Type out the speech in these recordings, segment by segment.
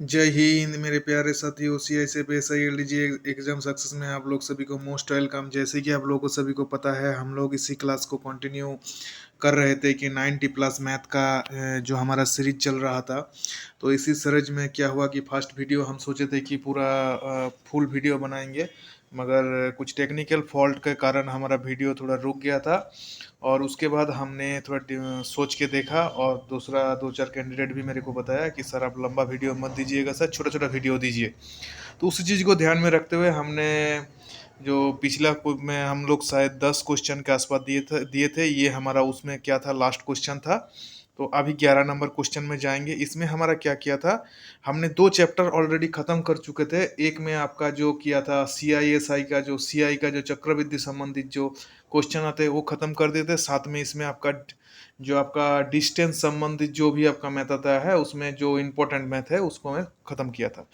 जय हिंद मेरे प्यारे साथियों। सीआई से पीएसआई एलडीजी एग्जाम सक्सेस में आप लोग सभी को मोस्ट वेलकम। जैसे कि आप लोगों को सभी को पता है, हम लोग इसी क्लास को कंटिन्यू कर रहे थे कि 90 प्लस मैथ का जो हमारा सीरीज चल रहा था। तो इसी सीरीज में क्या हुआ कि फर्स्ट वीडियो हम सोचे थे कि पूरा फुल वीडियो बनाएंगे, मगर कुछ टेक्निकल फॉल्ट के कारण हमारा वीडियो थोड़ा रुक गया था। और उसके बाद हमने थोड़ा सोच के देखा, और दूसरा दो चार कैंडिडेट भी मेरे को बताया कि सर आप लंबा वीडियो मत दीजिएगा, सर छोटा छोटा वीडियो दीजिए। तो उसी चीज़ को ध्यान में रखते हुए हमने जो पिछला में हम लोग शायद 10 क्वेश्चन के आसपास दिए थे, ये हमारा उसमें क्या था, लास्ट क्वेश्चन था। तो अभी 11 नंबर क्वेश्चन में जाएंगे। इसमें हमारा क्या किया था, हमने 2 चैप्टर ऑलरेडी खत्म कर चुके थे। एक में आपका जो किया था CISI का, जो CI का जो चक्रवृद्धि संबंधित जो क्वेश्चन आते हैं वो खत्म कर देते। साथ में इसमें आपका जो आपका डिस्टेंस संबंधित जो भी आपका मैथ आता है, उसमें जो इम्पोर्टेंट मैथ है उसको मैं खत्म किया था।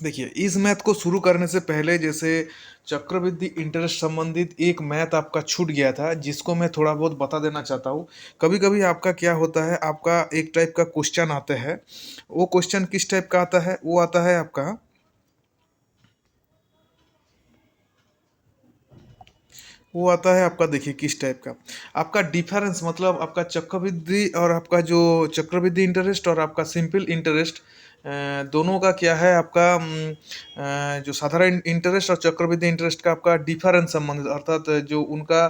देखिए, इस मैथ को शुरू करने से पहले जैसे चक्रवृद्धि इंटरेस्ट संबंधित एक मैथ आपका छूट गया था, जिसको मैं थोड़ा बहुत बता देना चाहता हूँ। कभी कभी आपका क्या होता है, आपका एक टाइप का क्वेश्चन आता है। वो क्वेश्चन किस टाइप का आता है, वो आता है आपका, वो आता है आपका, देखिए किस टाइप का। आपका डिफरेंस मतलब आपका चक्रवृद्धि और आपका जो चक्रवृद्धि इंटरेस्ट और आपका सिंपल इंटरेस्ट, दोनों का क्या है आपका, जो साधारण इंटरेस्ट और चक्रवृद्धि इंटरेस्ट का आपका डिफरेंस संबंधित, अर्थात जो उनका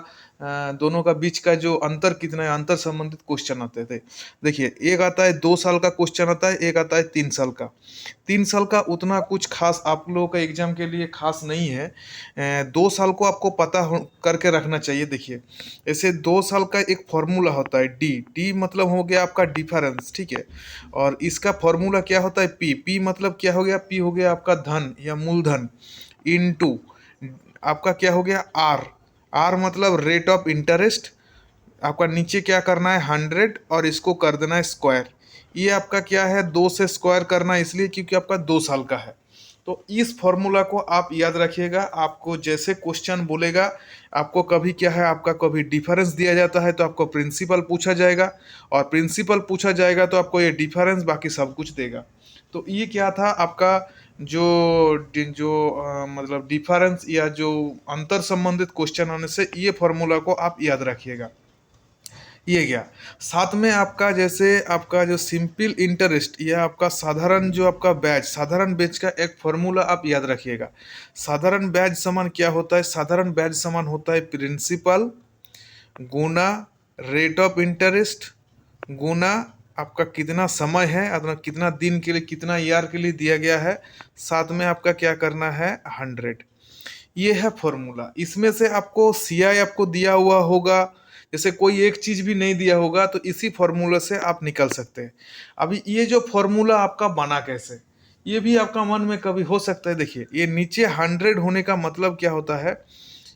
दोनों का बीच का जो अंतर कितना है, अंतर संबंधित क्वेश्चन आते थे। देखिए, एक आता है 2 साल का क्वेश्चन आता है, एक आता है 3 साल का। 3 साल का उतना कुछ खास आप लोगों का एग्जाम के लिए खास नहीं है। 2 साल को आपको पता करके रखना चाहिए। देखिए, ऐसे 2 साल का एक फॉर्मूला होता है, डी डी मतलब हो गया आपका डिफरेंस, ठीक है। और इसका फॉर्मूला क्या होता है, पी पी मतलब क्या हो गया, पी हो गया आपका धन या मूलधन, इनटू आपका क्या हो गया, आर आर मतलब रेट ऑफ इंटरेस्ट। आपका नीचे क्या करना है, 100, और इसको कर देना है स्क्वायर। ये आपका क्या है, 2 से स्क्वायर करना है, इसलिए क्योंकि आपका 2 साल का है। तो इस फॉर्मूला को आप याद रखिएगा। आपको जैसे क्वेश्चन बोलेगा, आपको कभी क्या है, आपका कभी डिफरेंस दिया जाता है तो आपको प्रिंसिपल पूछा जाएगा, और प्रिंसिपल पूछा जाएगा तो आपको ये डिफरेंस बाकी सब कुछ देगा। तो ये क्या था आपका, जो जो मतलब डिफरेंस या जो अंतर संबंधित क्वेश्चन आने से ये फॉर्मूला को आप याद रखिएगा। ये गया। साथ में आपका जैसे आपका जो सिंपल इंटरेस्ट या आपका साधारण जो आपका ब्याज, साधारण ब्याज का एक फॉर्मूला आप याद रखिएगा। साधारण ब्याज समान क्या होता है, साधारण ब्याज समान होता है प्रिंसिपल गुना रेट ऑफ इंटरेस्ट गुना आपका कितना समय है, अथवा कितना दिन के लिए, कितना ईयर के लिए दिया गया है, साथ में आपका क्या करना है, 100। ये है फॉर्मूला। इसमें से आपको सीआई आपको दिया हुआ होगा, जैसे कोई एक चीज भी नहीं दिया होगा तो इसी फॉर्मूला से आप निकल सकते हैं। अभी ये जो फॉर्मूला आपका बना कैसे, ये भी आपका मन में कभी हो सकता है। देखिए, ये नीचे 100 होने का मतलब क्या होता है,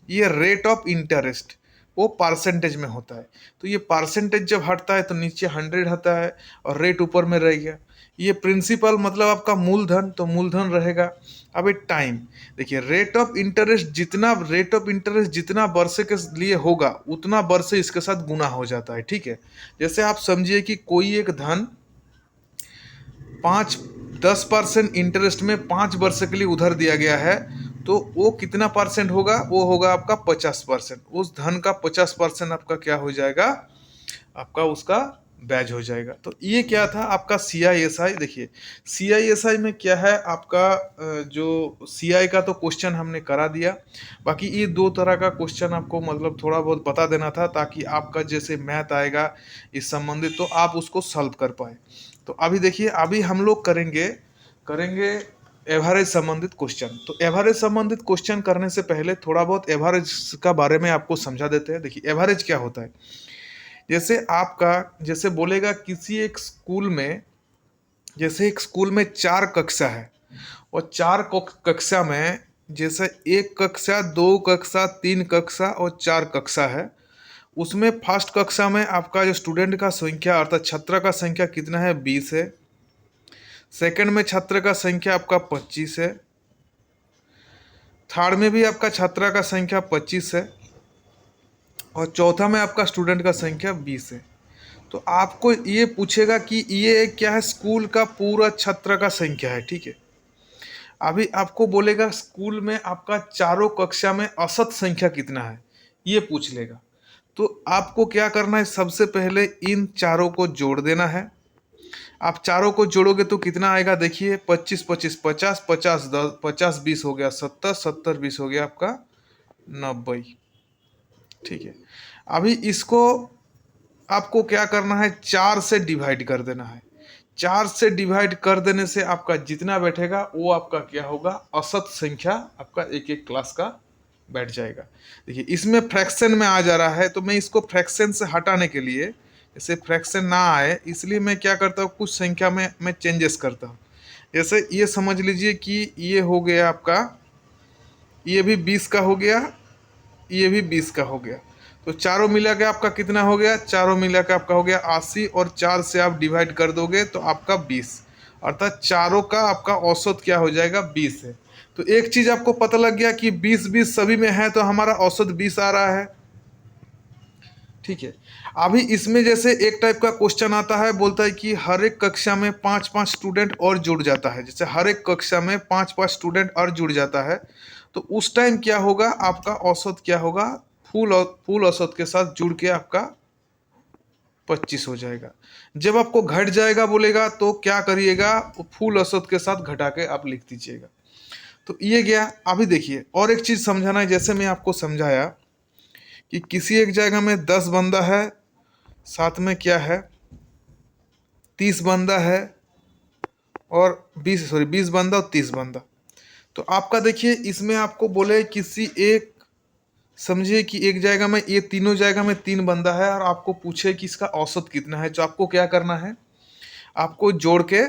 ये रेट ऑफ इंटरेस्ट वो परसेंटेज में होता है। तो ये परसेंटेज जब हटता है तो नीचे 100 आता है, और रेट ऊपर में रह गया। ये प्रिंसिपल मतलब आपका मूलधन, तो मूलधन रहेगा। अब एक टाइम, देखिए रेट ऑफ इंटरेस्ट जितना वर्ष के लिए होगा उतना वर्ष इसके साथ गुना हो जाता है, ठीक है। जैसे आप समझिए कि कोई एक धन 5-10% इंटरेस्ट में 5 वर्ष के लिए उधार दिया गया है, तो वो कितना परसेंट होगा, वो होगा आपका 50%। उस धन का 50% आपका क्या हो जाएगा, आपका उसका बैच हो जाएगा। तो ये क्या था आपका CISI। देखिए, CISI में क्या है आपका, जो CI का तो क्वेश्चन हमने करा दिया। बाकी ये 2 तरह का क्वेश्चन आपको मतलब थोड़ा बहुत बता देना था, ताकि आपका जैसे मैथ आएगा इस संबंधित तो आप उसको सॉल्व कर पाए। तो अभी देखिए, अभी हम लोग करेंगे करेंगे एवरेज संबंधित क्वेश्चन। तो एवरेज संबंधित क्वेश्चन करने से पहले थोड़ा बहुत एवरेज का बारे में आपको समझा देते हैं। देखिए, एवरेज क्या होता है, जैसे आपका जैसे बोलेगा किसी एक स्कूल में, जैसे एक स्कूल में 4 कक्षा है, और 4 कक्षा में जैसे 1 कक्षा, 2 कक्षा, 3 कक्षा और 4 कक्षा है। उसमें फर्स्ट कक्षा में आपका जो स्टूडेंट का संख्या अर्थात छात्र का संख्या कितना है, 20 है। सेकंड में छात्र का संख्या आपका 25 है। थर्ड में भी आपका छात्रा का संख्या 25 है। और चौथा में आपका स्टूडेंट का संख्या 20 है। तो आपको ये पूछेगा कि ये क्या है, स्कूल का पूरा छात्र का संख्या है, ठीक है। अभी आपको बोलेगा स्कूल में आपका चारों कक्षा में औसत संख्या कितना है, ये पूछ लेगा। तो आपको क्या करना है, सबसे पहले इन चारों को जोड़ देना है। आप चारों को जोड़ोगे तो कितना आएगा, देखिए 25 25 50, 50 10, 50 20 हो गया 70, 70 20 हो गया आपका 90, ठीक है। अभी इसको आपको क्या करना है, 4 से डिवाइड कर देना है। 4 से डिवाइड कर देने से आपका जितना बैठेगा वो आपका क्या होगा, औसत संख्या आपका एक एक क्लास का बैठ जाएगा। देखिए इसमें फ्रैक्शन में आ जा रहा है, तो मैं इसको फ्रैक्शन से हटाने के लिए, जैसे फ्रैक्शन ना आए इसलिए मैं क्या करता हूँ, कुछ संख्या में मैं चेंजेस करता हूँ। जैसे ये समझ लीजिए कि ये हो गया आपका, ये भी 20 का हो गया, ये भी 20 का हो गया। तो चारों मिला के आपका कितना हो गया, चारों मिला के आपका हो गया 80, और 4 से आप डिवाइड कर दोगे तो आपका 20, अर्थात चारों का आपका औसत क्या हो जाएगा, 20 है। तो एक चीज आपको पता लग गया कि 20 20 सभी में है, तो हमारा औसत 20 आ रहा है, ठीक है। अभी इसमें जैसे एक टाइप का क्वेश्चन आता है, बोलता है कि हर एक कक्षा में 5 5 स्टूडेंट और जुड़ जाता है, जैसे हर एक कक्षा में 5 5 स्टूडेंट और जुड़ जाता है, तो उस टाइम क्या होगा, आपका औसत क्या होगा, फुल औसत के साथ जुड़ के आपका 25 हो जाएगा। जब आपको घट जाएगा बोलेगा तो क्या करिएगा, फुल औसत के साथ घटा के आप लिख दीजिएगा। तो ये गया। अभी देखिए और एक चीज समझाना है, जैसे मैं आपको समझाया कि किसी एक जगह में 10 बंदा है, साथ में क्या है 30 बंदा है, और 20 बंदा और 30 बंदा। तो आपका देखिए इसमें आपको बोले किसी एक, समझिए कि एक जगह में, ये तीनों जगह में 3 बंदा है, और आपको पूछे कि इसका औसत कितना है, तो आपको क्या करना है, आपको जोड़ के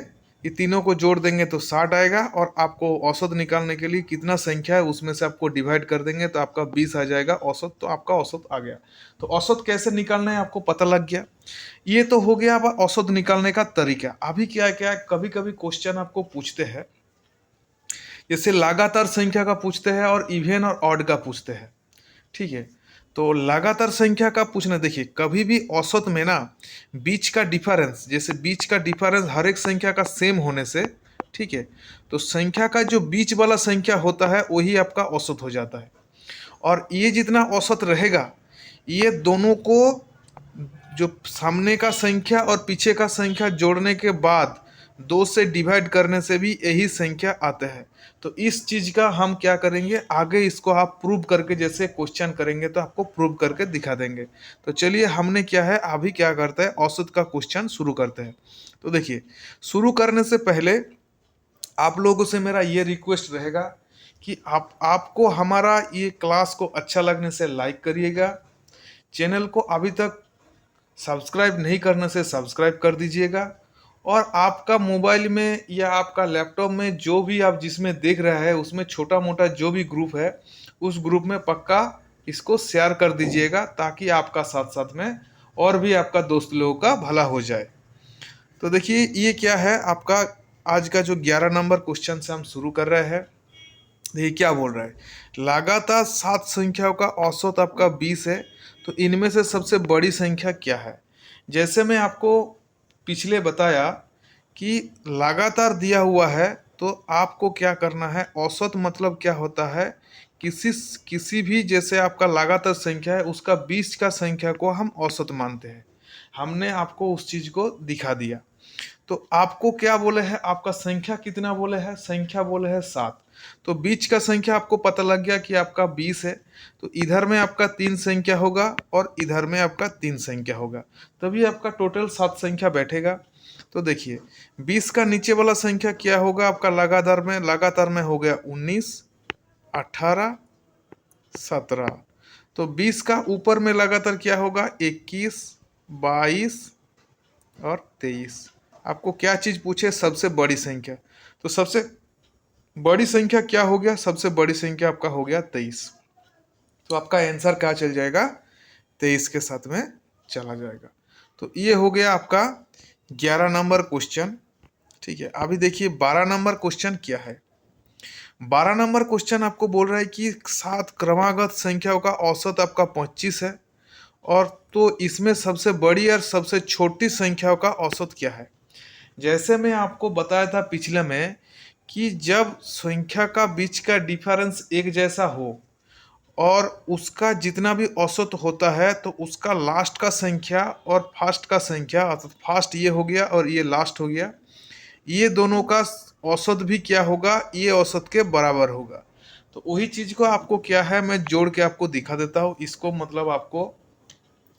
ये तीनों को जोड़ देंगे तो 60 आएगा, और आपको औसत निकालने के लिए कितना संख्या है उसमें से आपको डिवाइड कर देंगे तो आपका 20 आ जाएगा औसत, तो आपका औसत आ गया। तो औसत कैसे निकालना है आपको पता लग गया। ये तो हो गया अब औसत निकालने का तरीका। अभी क्या क्या कभी कभी क्वेश्चन आपको पूछते हैं, जैसे लगातार संख्या का पूछते हैं और इवन और ऑड का पूछते हैं, ठीक है। तो लगातार संख्या का पूछना, देखिए कभी भी औसत में ना बीच का डिफरेंस, जैसे बीच का डिफरेंस हर एक संख्या का सेम होने से, ठीक है, तो संख्या का जो बीच वाला संख्या होता है वही आपका औसत हो जाता है। और ये जितना औसत रहेगा, ये दोनों को, जो सामने का संख्या और पीछे का संख्या जोड़ने के बाद 2 से डिवाइड करने से भी यही संख्या आते हैं। तो इस चीज का हम क्या करेंगे आगे, इसको आप प्रूव करके, जैसे क्वेश्चन करेंगे तो आपको प्रूव करके दिखा देंगे। तो चलिए हमने क्या है अभी क्या करते हैं, औसत का क्वेश्चन शुरू करते हैं। तो देखिए शुरू करने से पहले आप लोगों से मेरा ये रिक्वेस्ट रहेगा कि आपको हमारा ये क्लास को अच्छा लगने से लाइक करिएगा, चैनल को अभी तक सब्सक्राइब नहीं करने से सब्सक्राइब कर दीजिएगा, और आपका मोबाइल में या आपका लैपटॉप में जो भी आप जिसमें देख रहा है उसमें छोटा मोटा जो भी ग्रुप है उस ग्रुप में पक्का इसको शेयर कर दीजिएगा, ताकि आपका साथ साथ में और भी आपका दोस्त लोगों का भला हो जाए। तो देखिए ये क्या है आपका आज का जो 11 नंबर क्वेश्चन से हम शुरू कर रहे हैं। देखिए क्या बोल रहा है, लगातार 7 संख्याओं का औसत आपका 20 है, तो इनमें से सबसे बड़ी संख्या क्या है। जैसे मैं आपको पिछले बताया कि लगातार दिया हुआ है, तो आपको क्या करना है, औसत मतलब क्या होता है, किसी किसी भी, जैसे आपका लगातार संख्या है उसका 20 का संख्या को हम औसत मानते हैं। हमने आपको उस चीज को दिखा दिया। तो आपको क्या बोले हैं, आपका संख्या कितना बोले हैं, संख्या बोले हैं 7। तो बीच का संख्या आपको पता लग गया कि आपका 20 है, तो इधर में आपका 3 संख्या होगा और इधर में आपका 3 संख्या होगा, तभी आपका टोटल 7 संख्या बैठेगा। तो देखिए 20 का नीचे वाला संख्या क्या होगा आपका, लगातार में हो गया 19, 18, 17। तो 20 का ऊपर में लगातार क्या होगा, 21, 22 और 23। आपको क्या चीज पूछे, सबसे बड़ी संख्या। तो सबसे बड़ी संख्या क्या हो गया, सबसे बड़ी संख्या आपका हो गया 23। तो आपका आंसर क्या चल जाएगा, 23 के साथ में चला जाएगा। तो ये हो गया आपका 11 नंबर क्वेश्चन, ठीक है। अभी देखिए 12 नंबर क्वेश्चन क्या है। 12 नंबर क्वेश्चन आपको बोल रहा है कि 7 क्रमागत संख्याओं का औसत आपका 25 है, और तो इसमें सबसे बड़ी और सबसे छोटी संख्याओं का औसत क्या है। जैसे मैं आपको बताया था पिछले में कि जब संख्या का बीच का डिफरेंस एक जैसा हो और उसका जितना भी औसत होता है तो उसका लास्ट का संख्या और फर्स्ट का संख्या, अर्थात फर्स्ट ये हो गया और ये लास्ट हो गया, ये दोनों का औसत भी क्या होगा, ये औसत के बराबर होगा। तो वही चीज को आपको क्या है मैं जोड़ के आपको दिखा देता हूँ, इसको मतलब आपको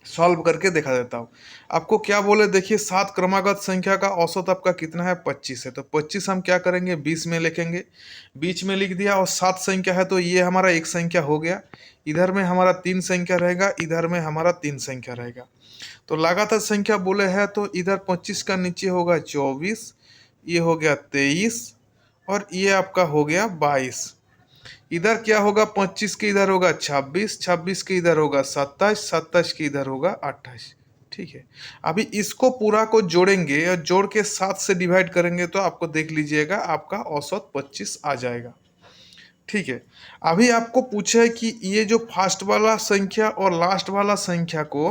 सॉल्व करके दिखा देता हूँ। आपको क्या बोले देखिए, 7 क्रमागत संख्या का औसत आपका कितना है, 25 है। तो 25 हम क्या करेंगे, 20 में लिखेंगे, बीच में लिख दिया। और 7 संख्या है तो ये हमारा एक संख्या हो गया, इधर में हमारा 3 संख्या रहेगा, इधर में हमारा 3 संख्या रहेगा। तो लगातार संख्या बोले है तो इधर 25 का नीचे होगा 24, ये हो गया 23 और ये आपका हो गया 22। इधर क्या होगा, 25 के इधर होगा 26, 26 के इधर होगा 27, 27 के इधर होगा 28। ठीक है, अभी इसको पूरा को जोड़ेंगे और जोड़ के 7 से डिवाइड करेंगे तो आपको देख लीजिएगा आपका औसत 25 आ जाएगा। ठीक है, अभी आपको पूछा है कि ये जो फर्स्ट वाला संख्या और लास्ट वाला संख्या को,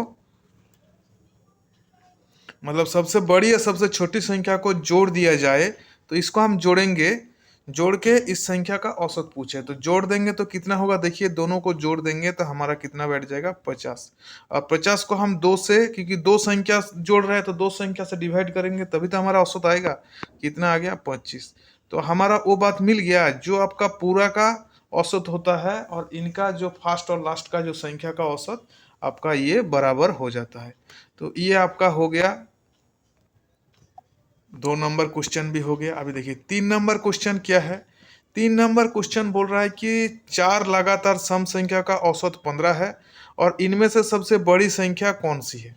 मतलब सबसे बड़ी या सबसे छोटी संख्या को जोड़ दिया जाए तो इसको हम जोड़ेंगे, जोड़ के इस संख्या का औसत पूछे तो जोड़ देंगे तो कितना होगा, देखिए दोनों को जोड़ देंगे तो हमारा कितना बैठ जाएगा, 50। और 50 को हम दो से, क्योंकि दो संख्या जोड़ रहे हैं तो दो संख्या से डिवाइड करेंगे तभी तो हमारा औसत आएगा, कितना आ गया, 25। तो हमारा वो बात मिल गया जो आपका पूरा का औसत होता है और इनका जो फर्स्ट और लास्ट का जो संख्या का औसत आपका ये बराबर हो जाता है। तो ये आपका हो गया 2 नंबर क्वेश्चन भी हो गया। अभी देखिए 3 नंबर क्वेश्चन क्या है। 3 नंबर क्वेश्चन बोल रहा है कि 4 लगातार सम संख्या का औसत 15 है और इनमें से सबसे बड़ी संख्या कौन सी है।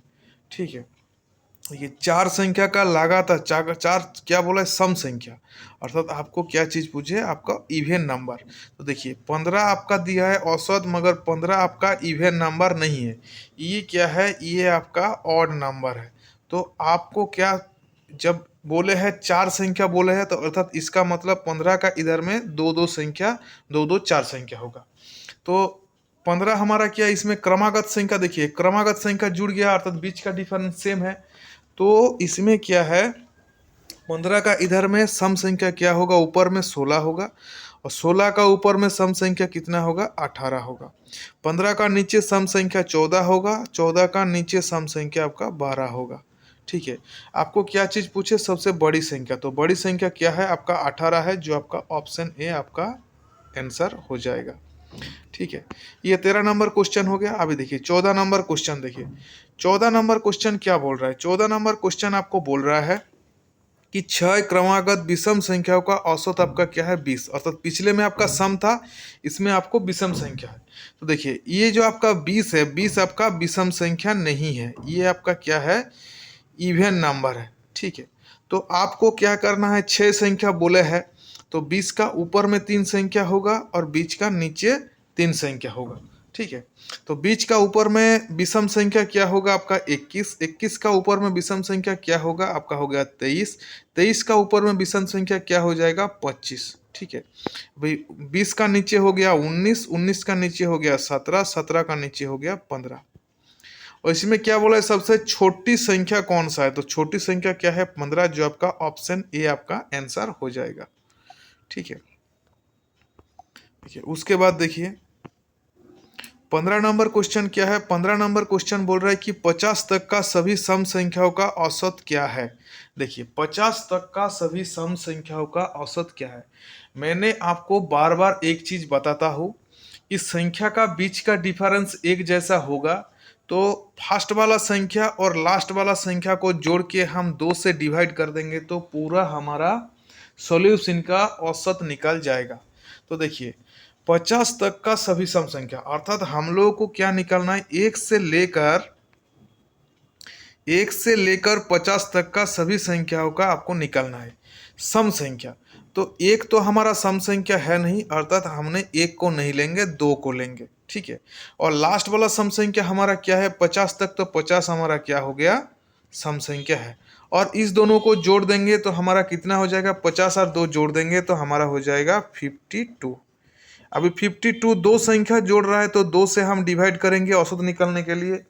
ठीक है, ये 4 संख्या का लगातार चार क्या बोला है, सम संख्या, अर्थात आपको क्या चीज पूछे, आपका इवन नंबर। तो देखिए 15 आपका दिया है औसत, मगर 15 आपका इवन नंबर नहीं है, ये क्या है, ये आपका ऑड नंबर है। तो आपको क्या, जब बोले हैं 4 संख्या बोले हैं तो अर्थात इसका मतलब 15 का इधर में दो दो संख्या, दो दो 4 संख्या होगा। तो 15 हमारा क्या, इसमें क्रमागत संख्या, देखिए क्रमागत संख्या जुड़ गया अर्थात बीच का डिफरेंस सेम है। तो इसमें क्या है, 15 का इधर में सम संख्या क्या होगा, ऊपर में 16 होगा और 16 का ऊपर में सम संख्या कितना होगा, 18 होगा। 15 का नीचे सम संख्या 14 होगा, 14 का नीचे सम संख्या आपका 12 होगा। ठीक है, आपको क्या चीज पूछे, सबसे बड़ी संख्या, तो बड़ी संख्या क्या है आपका 18 है, जो आपका ऑप्शन ए आपका आंसर हो जाएगा। ठीक है, ये 13 नंबर क्वेश्चन हो गया। अभी देखिए 14 नंबर क्वेश्चन, देखिए 14 नंबर क्वेश्चन क्या बोल रहा है। 14 नंबर क्वेश्चन आपको बोल रहा है कि 6 क्रमागत विषम संख्याओं का औसत आपका क्या है, 20, अर्थात पिछले में आपका सम था, इसमें आपको विषम संख्या है। तो देखिए ये जो आपका 20 है, 20 आपका विषम संख्या नहीं है, ये आपका क्या है, इवन नंबर है। ठीक है, तो आपको क्या करना है, 6 संख्या बोले हैं तो 20 का ऊपर में 3 संख्या होगा और बीच का नीचे 3 संख्या होगा। ठीक है, तो बीच का ऊपर में विषम संख्या क्या होगा आपका 21, 21 का ऊपर में विषम संख्या क्या होगा आपका हो गया 23, 23 का ऊपर में विषम संख्या क्या हो जाएगा 25। ठीक है भाई, 20 का नीचे हो गया 19, 19 का नीचे हो गया 17, 17 का नीचे हो गया 15। और इसमें क्या बोला है, सबसे छोटी संख्या कौन सा है, तो छोटी संख्या क्या है 15, जो आपका ऑप्शन ए आपका आंसर हो जाएगा। ठीक है, देखिए उसके बाद देखिए 15 नंबर क्वेश्चन क्या है। 15 नंबर क्वेश्चन बोल रहा है कि 50 तक का सभी सम संख्याओं का औसत क्या है। देखिए 50 तक का सभी सम संख्याओं का औसत क्या है। मैंने आपको बार बार एक चीज बताता हूँ, इस संख्या का बीच का डिफरेंस एक जैसा होगा तो फर्स्ट वाला संख्या और लास्ट वाला संख्या को जोड़ के हम 2 से डिवाइड कर देंगे तो पूरा हमारा सॉल्यूशन का औसत निकल जाएगा। तो देखिए 50 तक का सभी सम संख्या, अर्थात हम लोगों को क्या निकालना है, 1 से लेकर 50 तक का सभी संख्याओं का आपको निकालना है सम संख्या। तो एक तो हमारा सम संख्या है नहीं, अर्थात हमने एक को नहीं लेंगे, दो को लेंगे। ठीक है, और लास्ट वाला सम संख्या हमारा क्या है 50 तक, तो 50 हमारा क्या हो गया, सम संख्या है। और इस दोनों को जोड़ देंगे तो हमारा कितना हो जाएगा, 50 और 2 जोड़ देंगे तो हमारा हो जाएगा 52। अभी 52 दो संख्या जोड़ रहा है तो 2 से हम डिवाइड करेंगे औसत निकालने के लिए,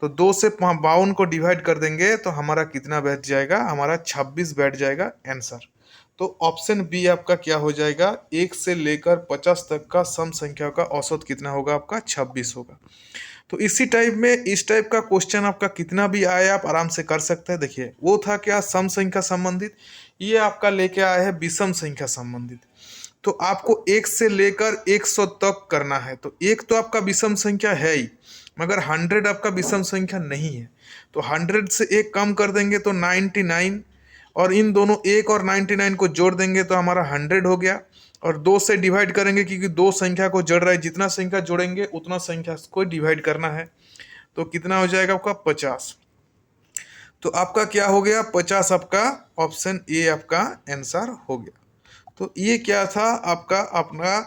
तो 2 से 52 को डिवाइड कर देंगे तो हमारा कितना बैठ जाएगा, हमारा 26 बैठ जाएगा आंसर। तो ऑप्शन बी आपका क्या हो जाएगा, 1 से लेकर 50 तक का सम संख्या का औसत कितना होगा, आपका 26 होगा। तो इसी टाइप में इस टाइप का क्वेश्चन आपका कितना भी आए आप आराम से कर सकते हैं। देखिए वो था क्या, सम संख्या संबंधित, ये आपका लेके आया है विषम संख्या संबंधित। तो आपको 1 से लेकर 100 तक करना है। तो एक तो आपका विषम संख्या है ही, मगर 100 आपका विषम संख्या नहीं है। तो 100 से एक कम कर देंगे तो 99, और इन दोनों 1 और 99 को जोड़ देंगे तो हमारा 100 हो गया। और 2 से डिवाइड करेंगे क्योंकि दो संख्या को जोड़ रहा है, जितना संख्या जोड़ेंगे उतना संख्या को डिवाइड करना है। तो कितना हो जाएगा आपका 50। तो आपका क्या हो गया 50, आपका ऑप्शन ए आपका आंसर हो गया। तो ये क्या था आपका अपना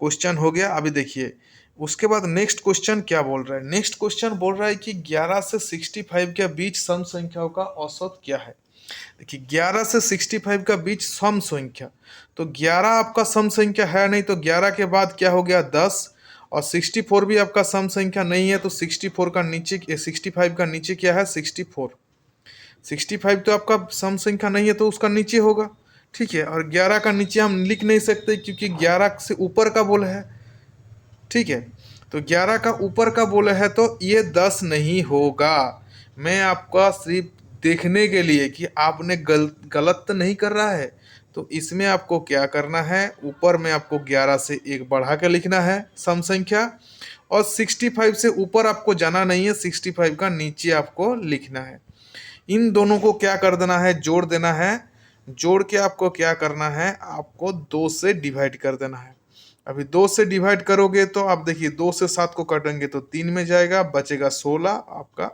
क्वेश्चन हो गया। अभी देखिए उसके बाद नेक्स्ट क्वेश्चन क्या बोल रहा है। नेक्स्ट क्वेश्चन बोल रहा है कि 11 से 65 के बीच सम संख्याओं का औसत क्या है। देखिए 11 से 65 का बीच सम संख्या, तो 11 आपका सम संख्या है नहीं, तो 11 के बाद क्या हो गया 10, और 64 भी आपका सम संख्या नहीं है, तो 64 का नीचे 65 का नीचे क्या है 64। 65 तो आपका सम संख्या नहीं है तो उसका नीचे होगा, ठीक है। और 11 का नीचे हम लिख नहीं सकते क्योंकि 11 से ऊपर का बोला है, ठीक है। तो 11 का ऊपर का बोला है तो ये 10 नहीं होगा। मैं आपका सिर्फ देखने के लिए कि आपने गलत तो नहीं कर रहा है, तो इसमें आपको क्या करना है, ऊपर में आपको 11 से एक बढ़ा के लिखना है सम संख्या, और 65 से ऊपर आपको जाना नहीं है, 65 का नीचे आपको लिखना है। इन दोनों को क्या कर देना है, जोड़ देना है। जोड़ के आपको क्या करना है, आपको 2 से डिवाइड कर देना है। अभी 2 से डिवाइड करोगे तो आप देखिए 2 से 7 को काटेंगे तो 3 में जाएगा, बचेगा 16 आपका।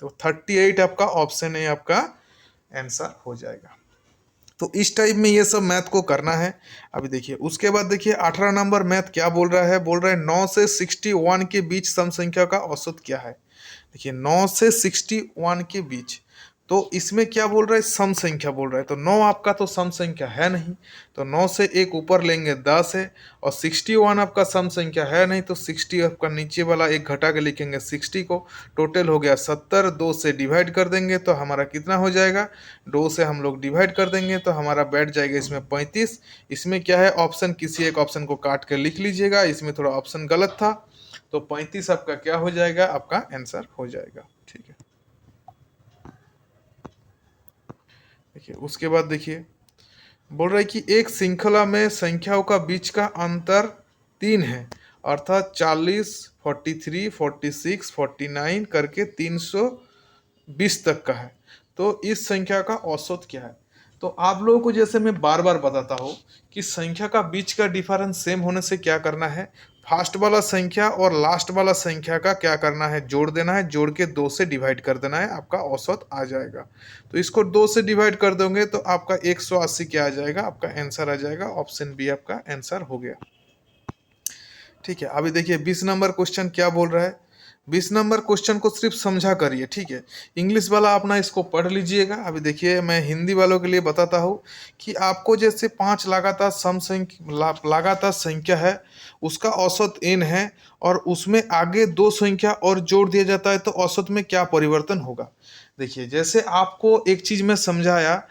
तो 38 आपका ऑप्शन ए आपका आंसर हो जाएगा। तो इस टाइप में ये सब मैथ को करना है। अभी देखिए उसके बाद देखिए 18 नंबर मैथ क्या बोल रहा है, बोल रहा है 9 से 61 के बीच सम संख्या का औसत क्या है। देखिए 9 से 61 के बीच, तो इसमें क्या बोल रहा है, सम संख्या बोल रहा है। तो 9 आपका तो सम संख्या है नहीं, तो 9 से एक ऊपर लेंगे 10 है, और 61 आपका सम संख्या है नहीं, तो 60 आपका नीचे वाला एक घटा के लिखेंगे 60 को। टोटल हो गया 70, 2 से डिवाइड कर देंगे तो हमारा कितना हो जाएगा, 2 से हम लोग डिवाइड कर देंगे तो हमारा बैठ जाएगा इसमें 35। इसमें क्या है ऑप्शन, किसी एक ऑप्शन को काट कर लिख लीजिएगा, इसमें थोड़ा ऑप्शन गलत था। तो 35 आपका क्या हो जाएगा, आपका आंसर हो जाएगा, ठीक है। देखिए उसके बाद देखिए बोल रहा है कि एक श्रृंखला में संख्याओं का बीच का अंतर 3 है, अर्थात 40, 43, 46, 49 करके 320 तक का है। तो इस संख्या का औसत क्या है। तो आप लोगों को जैसे मैं बार बार बताता हूँ कि संख्या का बीच का डिफरेंस सेम होने से क्या करना है, फास्ट वाला संख्या और लास्ट वाला संख्या का क्या करना है, जोड़ देना है, जोड़ के 2 से डिवाइड कर देना है, आपका औसत आ जाएगा। तो इसको 2 से डिवाइड कर दोगे तो आपका 180 क्या आ जाएगा, आपका आंसर आ जाएगा। ऑप्शन बी आपका आंसर हो गया, ठीक है। अभी देखिए 20 नंबर क्वेश्चन क्या बोल रहा है। 20 नंबर क्वेश्चन को सिर्फ समझा करिए, ठीक है। इंग्लिश वाला अपना इसको पढ़ लीजिएगा। अभी देखिए मैं हिंदी वालों के लिए बताता हूँ कि आपको जैसे 5 लगातार लगातार संख्या है, उसका औसत n है, और उसमें आगे 2 संख्या और जोड़ दिया जाता है, तो औसत में क्या परिवर्तन होगा। देखिए जैसे आपको एक चीज में समझाया,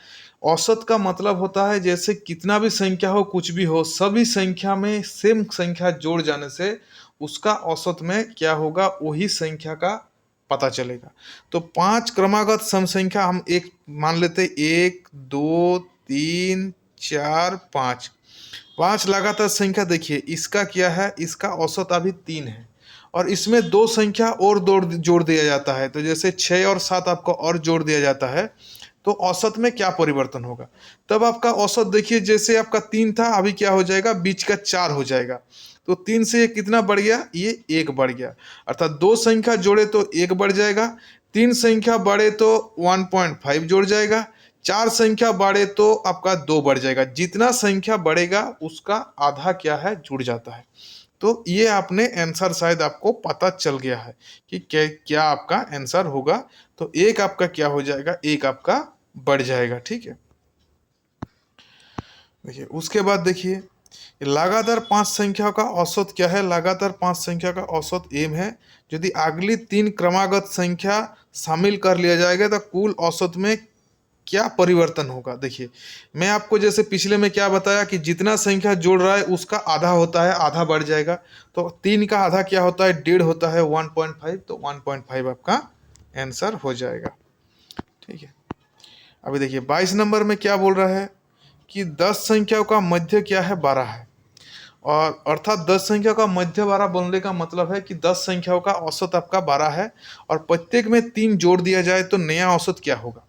औसत का मतलब होता है जैसे कितना भी संख्या हो, कुछ भी हो, सभी संख्या में सेम संख्या जोड़ जाने से उसका औसत में क्या होगा, वही संख्या का पता चलेगा। तो 5 क्रमागत सम संख्या हम एक मान लेते, 1 2 3 4 5, 5 लगातार संख्या। देखिए इसका क्या है, इसका औसत अभी 3 है, और इसमें 2 संख्या और जोड़ दिया जाता है, तो जैसे 6 और 7 आपको और जोड़ दिया जाता है, तो औसत में क्या परिवर्तन होगा। तब आपका औसत देखिए जैसे आपका 3 था, अभी क्या हो जाएगा, बीच का 4 हो जाएगा। तो 3 से ये कितना बढ़ गया, ये 1 बढ़ गया, अर्थात 2 संख्या जोड़े तो 1 बढ़ जाएगा, 3 संख्या बढ़े तो 1.5 जोड़ जाएगा, 4 संख्या बढ़े तो आपका 2 बढ़ जाएगा। जितना संख्या बढ़ेगा उसका आधा क्या है, जुड़ जाता है। तो ये आपने आंसर शायद आपको पता चल गया है कि क्या क्या आपका आंसर होगा। तो एक आपका क्या हो जाएगा, एक आपका बढ़ जाएगा, ठीक है। देखिए उसके बाद देखिए लगातार 5 संख्याओं का औसत क्या है? लगातार 5 संख्या का औसत एम है। यदि अगली 3 क्रमागत संख्या शामिल कर लिया जाएगा तो कुल औसत में क्या परिवर्तन होगा? देखिए, मैं आपको जैसे पिछले में क्या बताया कि जितना संख्या जोड़ रहा है उसका आधा होता है, आधा बढ़ जाएगा। तो 3 का आधा क्या होता है? 1.5 होता है, 1.5, तो 1.5 आपका आंसर हो जाएगा। ठीक है। अभी देखिए 22 नंबर में क्या बोल रहा है कि 10 संख्याओं का मध्य क्या है? 12 है। और अर्थात 10 संख्या का मध्य 12 बोलने का मतलब है कि 10 संख्याओं का औसत आपका 12 है और प्रत्येक में 3 जोड़ दिया जाए तो नया औसत क्या होगा?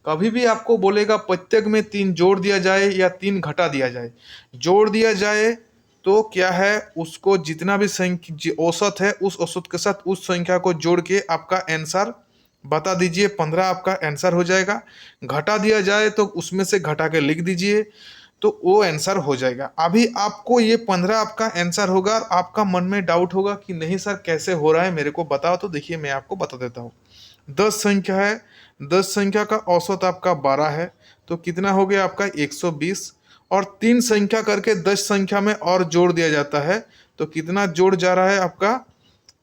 कभी भी आपको बोलेगा प्रत्येक में 3 जोड़ दिया जाए या 3 घटा दिया जाए। जोड़ दिया जाए तो क्या है, उसको जितना भी संख्या औसत है उस औसत के साथ उस संख्या को जोड़ के आपका आंसर बता दीजिए, 15 आपका आंसर हो जाएगा। घटा दिया जाए तो उसमें से घटा के लिख दीजिए तो वो आंसर हो जाएगा। अभी आपको ये 15 आपका आंसर होगा और आपका मन में डाउट होगा कि नहीं सर कैसे हो रहा है, मेरे को बताओ। तो देखिए मैं आपको बता देता हूँ। 10 संख्या है, 10 संख्या का औसत आपका 12 है, तो कितना हो गया आपका 120। और 3 संख्या करके 10 संख्या में और जोड़ दिया जाता है तो कितना जोड़ जा रहा है आपका?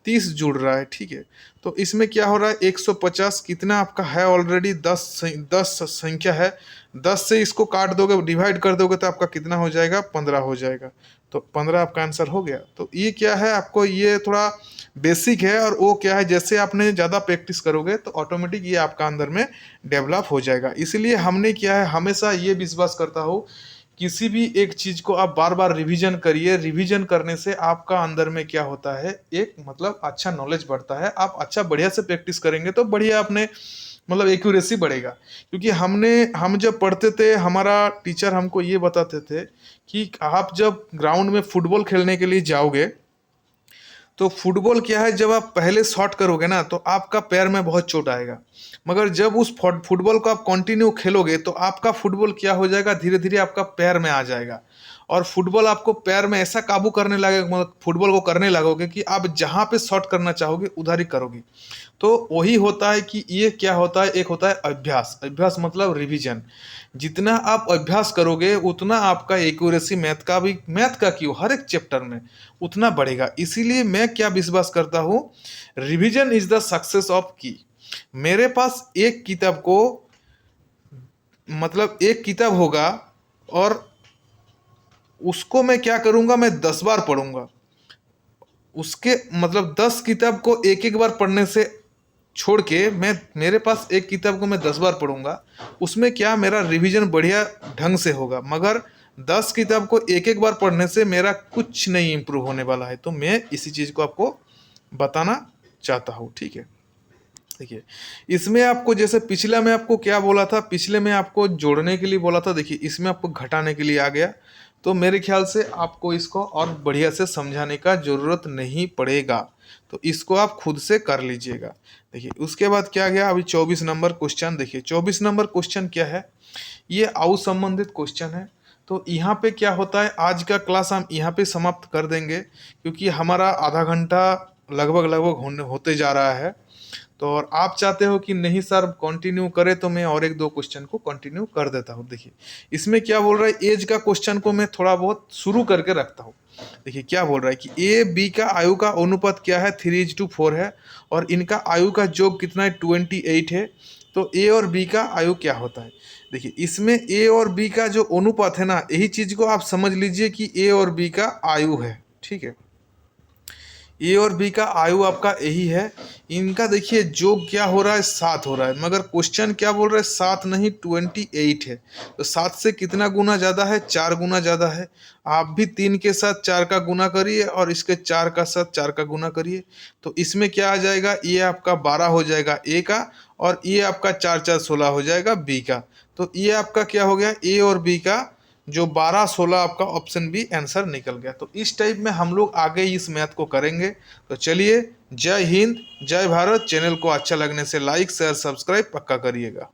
30 जुड़ रहा है। ठीक है। तो इसमें क्या हो रहा है? 150 कितना आपका है? ऑलरेडी 10 संख्या है। 10 से इसको काट दोगे, डिवाइड कर दोगे तो आपका कितना हो जाएगा? 15 हो जाएगा। तो 15 आपका आंसर हो गया। तो ये क्या है, आपको ये थोड़ा बेसिक है और वो क्या है, जैसे आपने ज़्यादा प्रैक्टिस करोगे तो ऑटोमेटिक ये आपका अंदर में डेवलप हो जाएगा। इसलिए हमने क्या है, हमेशा ये विश्वास करता हूँ, किसी भी एक चीज को आप बार बार रिवीजन करिए। रिवीजन करने से आपका अंदर में क्या होता है, एक मतलब अच्छा नॉलेज बढ़ता है। आप अच्छा बढ़िया से प्रैक्टिस करेंगे तो बढ़िया अपने मतलब एक्यूरेसी बढ़ेगा। क्योंकि हम जब पढ़ते थे, हमारा टीचर हमको ये बताते थे कि आप जब ग्राउंड में फुटबॉल खेलने के लिए जाओगे तो फुटबॉल क्या है, जब आप पहले शॉट करोगे ना तो आपका पैर में बहुत चोट आएगा। मगर जब उस फुटबॉल को आप कंटिन्यू खेलोगे तो आपका फुटबॉल क्या हो जाएगा, धीरे धीरे आपका पैर में आ जाएगा। और फुटबॉल आपको पैर में ऐसा काबू करने लगेगा, मतलब फुटबॉल को करने लगोगे कि आप जहाँ पे शॉट करना चाहोगे उधर ही करोगे। तो वही होता है कि ये क्या होता है, एक होता है अभ्यास। अभ्यास मतलब रिवीजन। जितना आप अभ्यास करोगे उतना आपका एक्यूरेसी मैथ का क्यों, हर एक चैप्टर में उतना बढ़ेगा। इसीलिए मैं क्या विश्वास करता हूँ, revision is the success of की। मेरे पास एक किताब को मतलब एक किताब होगा और उसको मैं क्या करूंगा, मैं 10 बार पढ़ूंगा। उसके मतलब 10 किताब को एक एक बार पढ़ने से छोड़ के मेरे पास एक किताब को मैं 10 बार पढ़ूंगा, उसमें क्या मेरा रिवीजन बढ़िया ढंग से होगा। मगर 10 किताब को एक एक बार पढ़ने से मेरा कुछ नहीं इम्प्रूव होने वाला है। तो मैं इसी चीज़ को आपको बताना चाहता हूँ। ठीक है। देखिए, इसमें आपको जैसे पिछला में आपको क्या बोला था, पिछले में आपको जोड़ने के लिए बोला था, देखिए इसमें आपको घटाने के लिए आ गया। तो मेरे ख्याल से आपको इसको और बढ़िया से समझाने का ज़रूरत नहीं पड़ेगा। तो इसको आप खुद से कर लीजिएगा। देखिए उसके बाद क्या गया, अभी 24 नंबर क्वेश्चन। देखिए 24 नंबर क्वेश्चन क्या है, ये आउ संबंधित क्वेश्चन है। तो यहाँ पे क्या होता है, आज का क्लास हम यहाँ पे समाप्त कर देंगे क्योंकि हमारा आधा घंटा लगभग होते जा रहा है। तो और आप चाहते हो कि नहीं सर कंटिन्यू करें, तो मैं और एक दो क्वेश्चन को कंटिन्यू कर देता हूँ। देखिए इसमें क्या बोल रहा है, एज का क्वेश्चन को मैं थोड़ा बहुत शुरू करके रखता हूँ। देखिए क्या बोल रहा है कि ए बी का आयु का अनुपात क्या है, 3:4 है। और इनका आयु का योग कितना है, 28 है। तो ए और बी का आयु क्या होता है? देखिए इसमें ए और बी का जो अनुपात है ना, यही चीज को आप समझ लीजिए कि ए और बी का आयु है। ठीक है। ए और बी का आयु आपका यही है। इनका देखिए जोग क्या हो रहा है, 7 हो रहा है। मगर क्वेश्चन क्या बोल रहा है, 7 नहीं 28 है। तो 7 से कितना गुना ज़्यादा है, 4 गुना ज़्यादा है। आप भी 3 के साथ 4 का गुना करिए और इसके 4 का साथ 4 का गुना करिए। तो इसमें क्या आ जाएगा, ये आपका 12 हो जाएगा ए का, और ये आपका 4 4 16 हो जाएगा बी का। तो ये आपका क्या हो गया, ए और बी का जो 12 16 आपका ऑप्शन बी आंसर निकल गया। तो इस टाइप में हम लोग आगे इस मैथ को करेंगे। तो चलिए, जय हिंद जय भारत। चैनल को अच्छा लगने से लाइक शेयर सब्सक्राइब पक्का करिएगा।